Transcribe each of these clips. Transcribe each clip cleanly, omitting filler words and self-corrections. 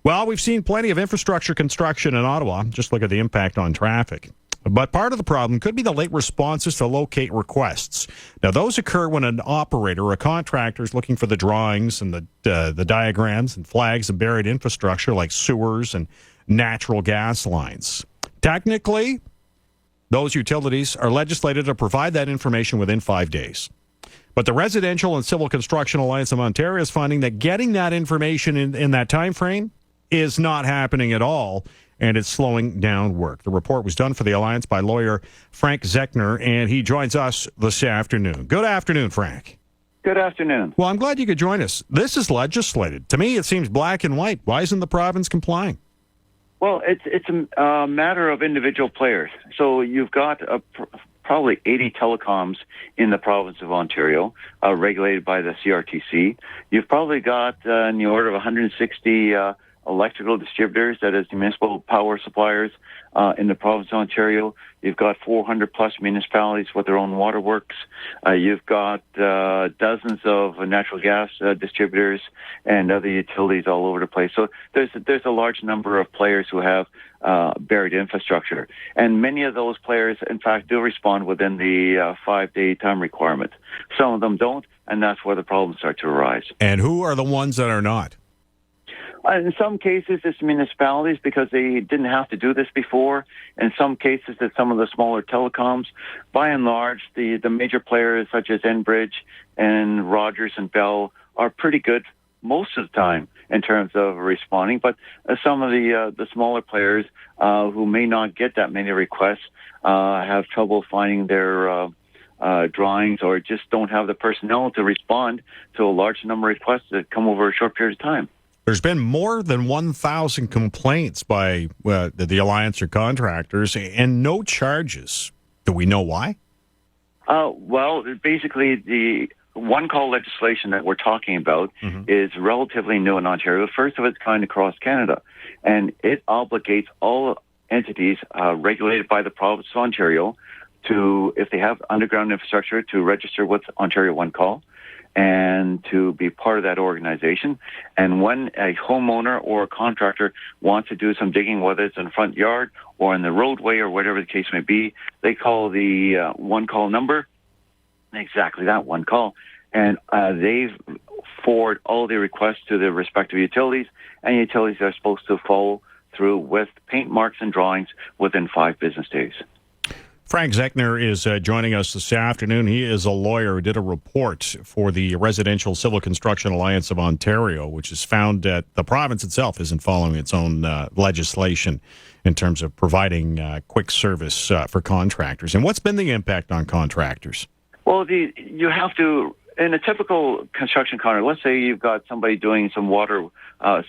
Well, we've seen plenty of infrastructure construction in Ottawa. Just look at the impact on traffic. But part of the problem could be the late responses to locate requests. Now, those occur when an operator or a contractor is looking for the drawings and the diagrams and flags of buried infrastructure like sewers and natural gas lines. Technically, those utilities are legislated to provide that information within 5 days. But the Residential and Civil Construction Alliance of Ontario is finding that getting that information in that time frame is not happening at all, and it's slowing down work. The report was done for the Alliance by lawyer Frank Zechner, and he joins us this afternoon. Good afternoon, Frank. Good afternoon. Well, I'm glad you could join us. This is legislated. To me, it seems black and white. Why isn't the province complying? Well, it's a matter of individual players. So you've got probably 80 telecoms in the province of Ontario, regulated by the CRTC. You've probably got in the order of 160 electrical distributors, that is municipal power suppliers, in the province of Ontario. You've got 400 plus municipalities with their own waterworks. You've got dozens of natural gas distributors and other utilities all over the place. So there's a large number of players who have buried infrastructure. And many of those players, in fact, do respond within the 5-day time requirement. Some of them don't, and that's where the problems start to arise. And who are the ones that are not? In some cases, it's municipalities because they didn't have to do this before. In some cases, it's some of the smaller telecoms. By and large, the major players such as Enbridge and Rogers and Bell are pretty good most of the time in terms of responding. But some of the smaller players who may not get that many requests have trouble finding their drawings or just don't have the personnel to respond to a large number of requests that come over a short period of time. There's been more than 1,000 complaints by the Alliance or contractors and no charges. Do we know why? Well, basically, the one-call legislation that we're talking about is relatively new in Ontario, first of its kind across Canada. And it obligates all entities regulated by the province of Ontario to, if they have underground infrastructure, to register with Ontario One Call and to be part of that organization. And when a homeowner or a contractor wants to do some digging, whether it's in the front yard or in the roadway or whatever the case may be, they call the one call number, exactly that, one call, and they forward all the requests to the respective utilities, and utilities are supposed to follow through with paint marks and drawings within 5 business days. Frank Zechner is joining us this afternoon. He is a lawyer who did a report for the Residential Civil Construction Alliance of Ontario, which has found that the province itself isn't following its own legislation in terms of providing quick service for contractors. And what's been the impact on contractors? Well, you have to, in a typical construction contract, let's say you've got somebody doing some water,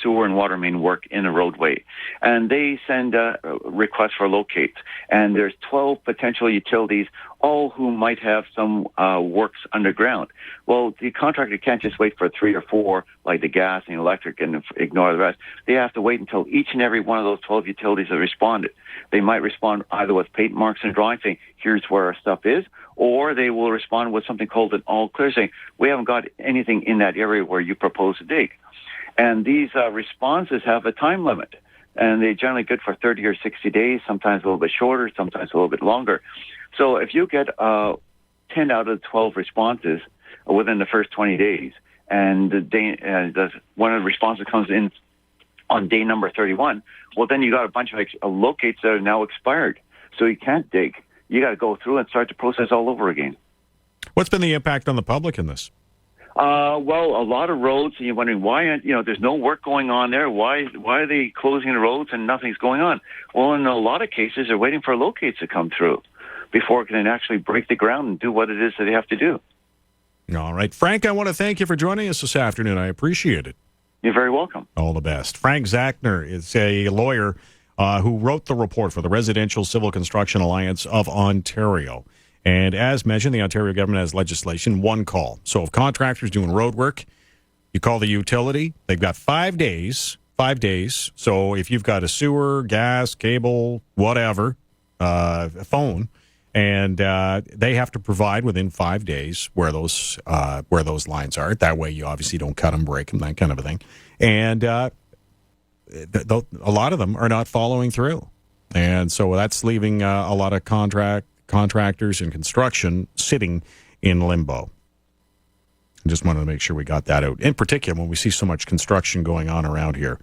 sewer and water main work in a roadway, and they send a request for locate, and there's 12 potential utilities, all who might have some works underground. Well, the contractor can't just wait for 3 or 4, like the gas and electric, and ignore the rest. They have to wait until each and every one of those 12 utilities have responded. They might respond either with paint marks and drawings saying, here's where our stuff is, or they will respond with something called an all clear, saying, we haven't got anything in that area where you propose to dig. And these responses have a time limit, and they're generally good for 30 or 60 days, sometimes a little bit shorter, sometimes a little bit longer. So if you get 10 out of 12 responses within the first 20 days, and one of the responses comes in on day number 31, well, then you got a bunch of locates that are now expired. So you can't dig. You got to go through and start the process all over again. What's been the impact on the public in this? Well, a lot of roads, and you're wondering why, there's no work going on there. Why are they closing the roads and nothing's going on? Well, in a lot of cases, they're waiting for locates to come through before it can actually break the ground and do what it is that they have to do. All right. Frank, I want to thank you for joining us this afternoon. I appreciate it. You're very welcome. All the best. Frank Zechner is a lawyer who wrote the report for the Residential Civil Construction Alliance of Ontario. And as mentioned, the Ontario government has legislation, one call. So if contractors doing road work, you call the utility, they've got 5 days. So if you've got a sewer, gas, cable, whatever, phone, and they have to provide within 5 days where those lines are. That way you obviously don't cut them, break them, that kind of a thing. And a lot of them are not following through. And so that's leaving a lot of contractors and construction sitting in limbo. I just wanted to make sure we got that out. In particular, when we see so much construction going on around here.